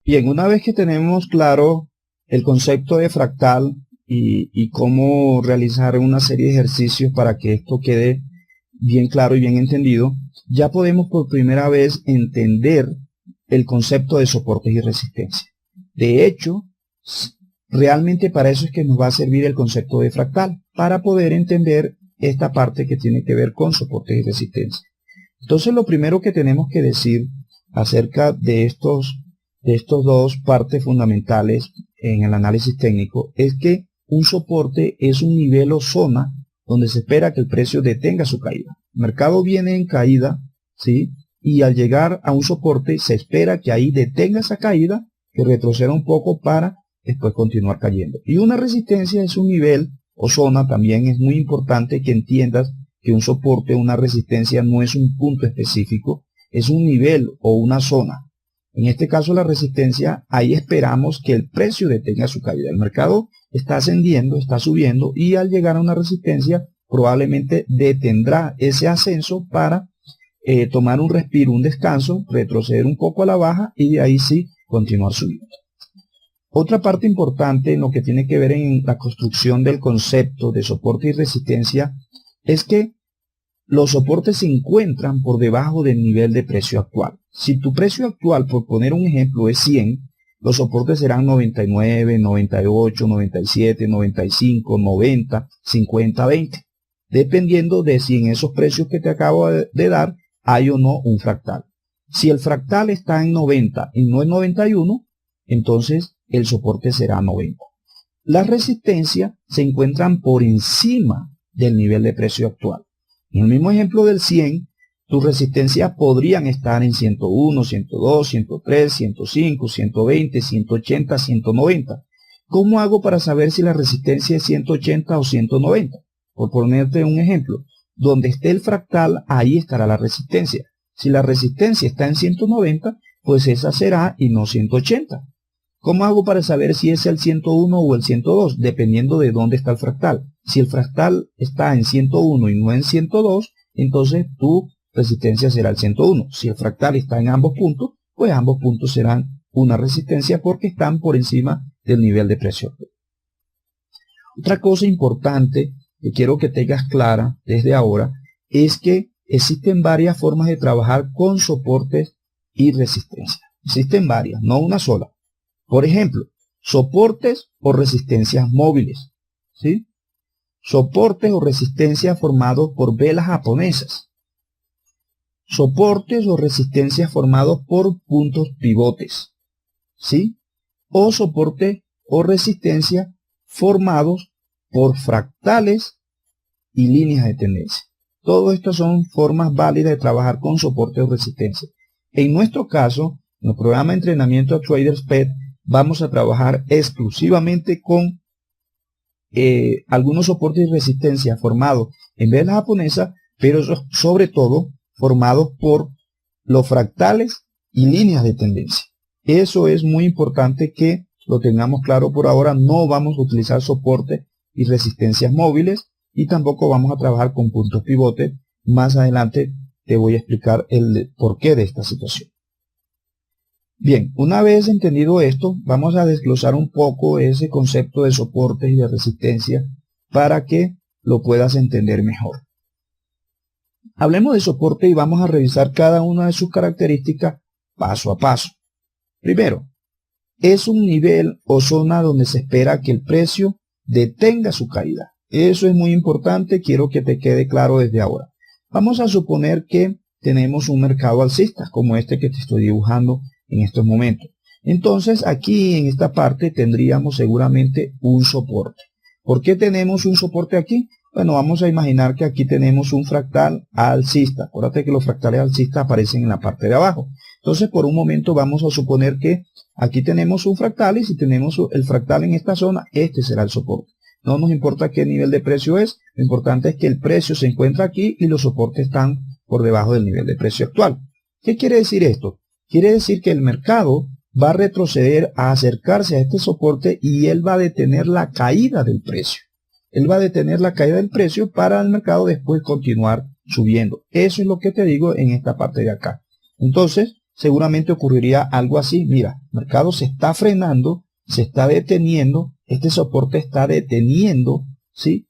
Bien, una vez que tenemos claro el concepto de fractal y cómo realizar una serie de ejercicios para que esto quede bien claro y bien entendido, ya podemos por primera vez entender el concepto de soportes y resistencia. De hecho, realmente para eso es que nos va a servir el concepto de fractal, para poder entender esta parte que tiene que ver con soportes y resistencia. Entonces, lo primero que tenemos que decir acerca de estos dos partes fundamentales en el análisis técnico es que un soporte es un nivel o zona donde se espera que el precio detenga su caída. El mercado viene en caída, ¿sí? Y al llegar a un soporte se espera que ahí detenga esa caída, que retroceda un poco para después continuar cayendo. Y una resistencia es un nivel o zona. También es muy importante que entiendas que un soporte o una resistencia no es un punto específico, es un nivel o una zona. En este caso la resistencia, ahí esperamos que el precio detenga su caída. El mercado está ascendiendo, está subiendo y al llegar a una resistencia probablemente detendrá ese ascenso para tomar un respiro, un descanso, retroceder un poco a la baja y de ahí sí continuar subiendo. Otra parte importante en lo que tiene que ver en la construcción del concepto de soporte y resistencia es que los soportes se encuentran por debajo del nivel de precio actual. Si tu precio actual, por poner un ejemplo, es 100, los soportes serán 99, 98, 97, 95, 90, 50, 20, dependiendo de si en esos precios que te acabo de dar hay o no un fractal. Si el fractal está en 90 y no en 91, entonces el soporte será 90. Las resistencias se encuentran por encima del nivel de precio actual. En el mismo ejemplo del 100, tus resistencias podrían estar en 101, 102, 103, 105, 120, 180, 190. ¿Cómo hago para saber si la resistencia es 180 o 190? Por ponerte un ejemplo, donde esté el fractal, ahí estará la resistencia. Si la resistencia está en 190, pues esa será y no 180. ¿Cómo hago para saber si es el 101 o el 102? Dependiendo de dónde está el fractal. Si el fractal está en 101 y no en 102, entonces tu resistencia será el 101. Si el fractal está en ambos puntos, pues ambos puntos serán una resistencia porque están por encima del nivel de precio. Otra cosa importante que quiero que tengas clara desde ahora es que existen varias formas de trabajar con soportes y resistencia. Existen varias, no una sola. Por ejemplo, soportes o resistencias móviles, ¿sí? Soportes o resistencias formados por velas japonesas. Soportes o resistencias formados por puntos pivotes, ¿sí? O soportes o resistencias formados por fractales y líneas de tendencia. Todas estas son formas válidas de trabajar con soporte o resistencia. En nuestro caso, en el programa de entrenamiento a TraderSpeed, vamos a trabajar exclusivamente con algunos soportes y resistencias formados en velas japonesas, pero sobre todo formados por los fractales y líneas de tendencia. Eso es muy importante que lo tengamos claro por ahora. No vamos a utilizar soportes y resistencias móviles y tampoco vamos a trabajar con puntos pivotes. Más adelante te voy a explicar el porqué de esta situación. Bien, una vez entendido esto, vamos a desglosar un poco ese concepto de soporte y de resistencia para que lo puedas entender mejor. Hablemos de soporte y vamos a revisar cada una de sus características paso a paso. Primero, es un nivel o zona donde se espera que el precio detenga su caída. Eso es muy importante, quiero que te quede claro desde ahora. Vamos a suponer que tenemos un mercado alcista, como este que te estoy dibujando en estos momentos. Entonces aquí en esta parte tendríamos seguramente un soporte. ¿Por qué tenemos un soporte aquí? Bueno, vamos a imaginar que aquí tenemos un fractal alcista. Acuérdate que los fractales alcistas aparecen en la parte de abajo. Entonces por un momento vamos a suponer que aquí tenemos un fractal y si tenemos el fractal en esta zona, este será el soporte. No nos importa qué nivel de precio es, lo importante es que el precio se encuentra aquí y los soportes están por debajo del nivel de precio actual. ¿Qué quiere decir esto? Quiere decir que el mercado va a retroceder a acercarse a este soporte y él va a detener la caída del precio. Él va a detener la caída del precio para el mercado después continuar subiendo. Eso es lo que te digo en esta parte de acá. Entonces, seguramente ocurriría algo así. Mira, el mercado se está frenando, se está deteniendo, este soporte está deteniendo, ¿sí?,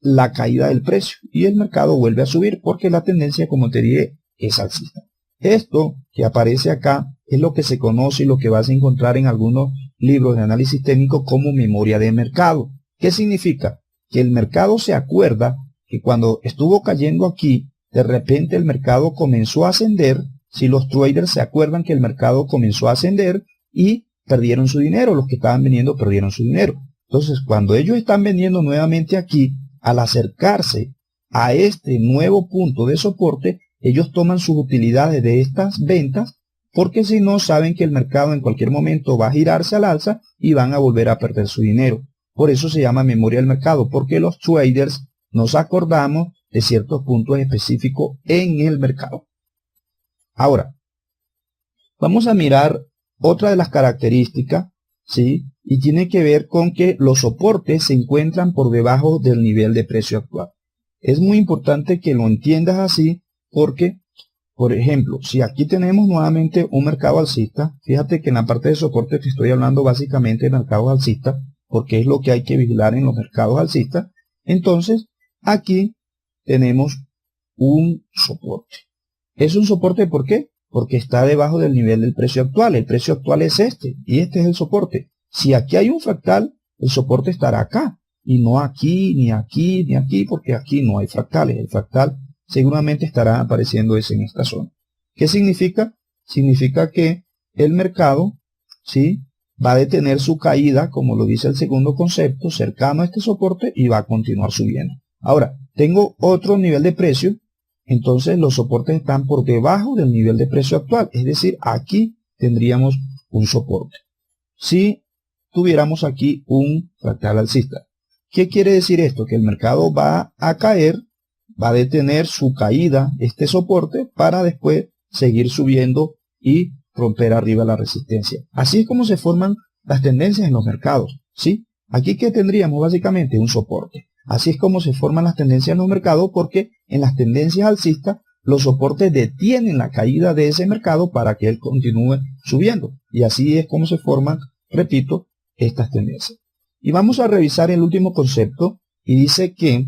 la caída del precio y el mercado vuelve a subir porque la tendencia, como te dije, es alcista. Esto que aparece acá es lo que se conoce y lo que vas a encontrar en algunos libros de análisis técnico como memoria de mercado. ¿Qué significa? Que el mercado se acuerda que cuando estuvo cayendo aquí, de repente el mercado comenzó a ascender. Si los traders se acuerdan que el mercado comenzó a ascender y perdieron su dinero, los que estaban vendiendo perdieron su dinero. Entonces, cuando ellos están vendiendo nuevamente aquí, al acercarse a este nuevo punto de soporte, ellos toman sus utilidades de estas ventas, porque si no, saben que el mercado en cualquier momento va a girarse al alza y van a volver a perder su dinero. Por eso se llama memoria del mercado, porque los traders nos acordamos de ciertos puntos específicos en el mercado. Ahora, vamos a mirar otra de las características, ¿sí? Y tiene que ver con que los soportes se encuentran por debajo del nivel de precio actual. Es muy importante que lo entiendas así porque, por ejemplo, si aquí tenemos nuevamente un mercado alcista, fíjate que en la parte de soporte te estoy hablando básicamente de mercados alcistas, porque es lo que hay que vigilar en los mercados alcistas. Entonces, aquí tenemos un soporte. ¿Es un soporte por qué? Porque está debajo del nivel del precio actual. El precio actual es este y este es el soporte. Si aquí hay un fractal, el soporte estará acá y no aquí, ni aquí, ni aquí, porque aquí no hay fractales. El fractal seguramente estará apareciendo en esta zona. ¿Qué significa? Significa que el mercado, ¿sí?, va a detener su caída, como lo dice el segundo concepto, cercano a este soporte y va a continuar subiendo. Ahora, tengo otro nivel de precio, entonces los soportes están por debajo del nivel de precio actual, es decir, aquí tendríamos un soporte. Si tuviéramos aquí un fractal alcista. ¿Qué quiere decir esto? Que el mercado va a caer, va a detener su caída, este soporte, para después seguir subiendo y romper arriba la resistencia. Así es como se forman las tendencias en los mercados, ¿sí? Aquí que tendríamos básicamente un soporte. Así es como se forman las tendencias en los mercados, porque en las tendencias alcistas los soportes detienen la caída de ese mercado para que él continúe subiendo. Y así es como se forman, repito, estas tendencias. Y vamos a revisar el último concepto y dice que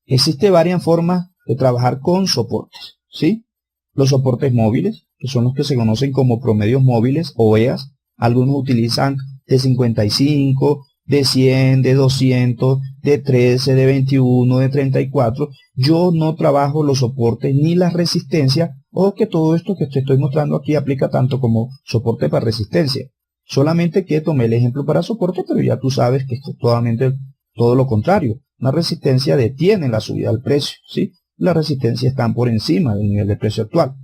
existe varias formas de trabajar con soportes, ¿sí? Los soportes móviles, que son los que se conocen como promedios móviles o EAs. Algunos utilizan de 55, de 100, de 200, de 13, de 21, de 34. Yo no trabajo los soportes ni las resistencias, o que todo esto que te estoy mostrando aquí aplica tanto como soporte para resistencia. Solamente que tomé el ejemplo para soporte, pero ya tú sabes que esto es totalmente todo lo contrario. Una resistencia detiene la subida del precio, ¿sí? Las resistencias están por encima del nivel de precio actual.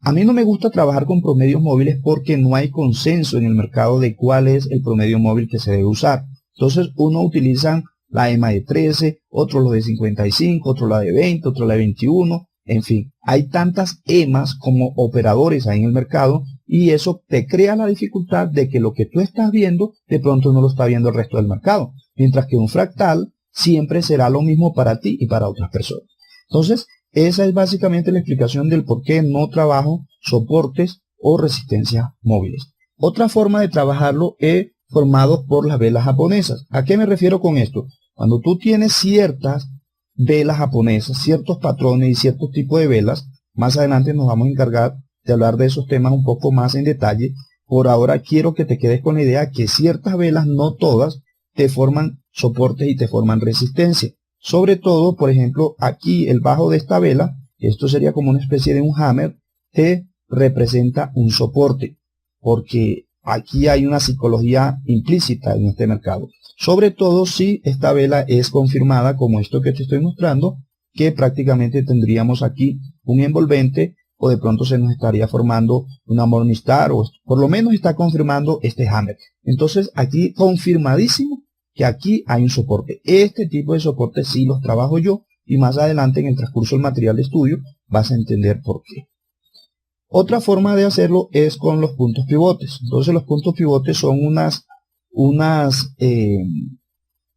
A mí no me gusta trabajar con promedios móviles porque no hay consenso en el mercado de cuál es el promedio móvil que se debe usar. Entonces uno utiliza la EMA de 13, otro lo de 55, otro la de 20, otro la de 21. En fin, hay tantas EMAs como operadores ahí en el mercado y eso te crea la dificultad de que lo que tú estás viendo de pronto no lo está viendo el resto del mercado. Mientras que un fractal siempre será lo mismo para ti y para otras personas. Entonces, esa es básicamente la explicación del por qué no trabajo soportes o resistencias móviles. Otra forma de trabajarlo es formado por las velas japonesas. ¿A qué me refiero con esto? Cuando tú tienes ciertas velas japonesas, ciertos patrones y ciertos tipos de velas, más adelante nos vamos a encargar de hablar de esos temas un poco más en detalle. Por ahora quiero que te quedes con la idea que ciertas velas, no todas, te forman soportes y te forman resistencia. Sobre todo, por ejemplo, aquí el bajo de esta vela, esto sería como una especie de un hammer, te representa un soporte, porque aquí hay una psicología implícita en este mercado. Sobre todo si esta vela es confirmada como esto que te estoy mostrando, que prácticamente tendríamos aquí un envolvente o de pronto se nos estaría formando una Morningstar o por lo menos está confirmando este hammer. Entonces aquí confirmadísimo que aquí hay un soporte. Este tipo de soportes sí los trabajo yo y más adelante en el transcurso del material de estudio vas a entender por qué. Otra forma de hacerlo es con los puntos pivotes. Entonces los puntos pivotes son unas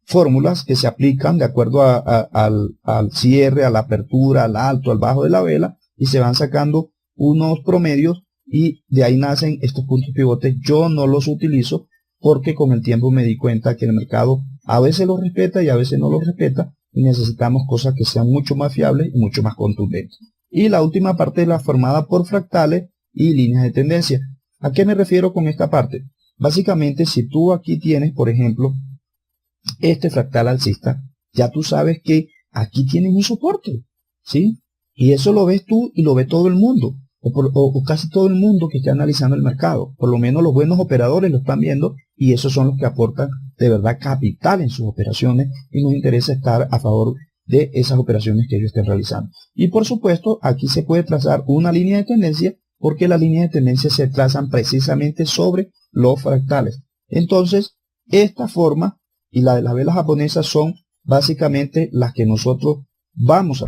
fórmulas que se aplican de acuerdo al cierre, a la apertura, al alto, al bajo de la vela y se van sacando unos promedios y de ahí nacen estos puntos pivotes. Yo no los utilizo porque con el tiempo me di cuenta que el mercado a veces los respeta y a veces no los respeta y necesitamos cosas que sean mucho más fiables y mucho más contundentes. Y la última parte es la formada por fractales y líneas de tendencia. ¿A qué me refiero con esta parte? Básicamente, si tú aquí tienes, por ejemplo, este fractal alcista, ya tú sabes que aquí tienes un soporte, ¿sí? Y eso lo ves tú y lo ve todo el mundo, o casi todo el mundo que esté analizando el mercado. Por lo menos los buenos operadores lo están viendo y esos son los que aportan de verdad capital en sus operaciones y nos interesa estar a favor de esas operaciones que ellos estén realizando. Y por supuesto, aquí se puede trazar una línea de tendencia porque las líneas de tendencia se trazan precisamente sobre los fractales. Entonces, esta forma y la de las velas japonesas son básicamente las que nosotros vamos a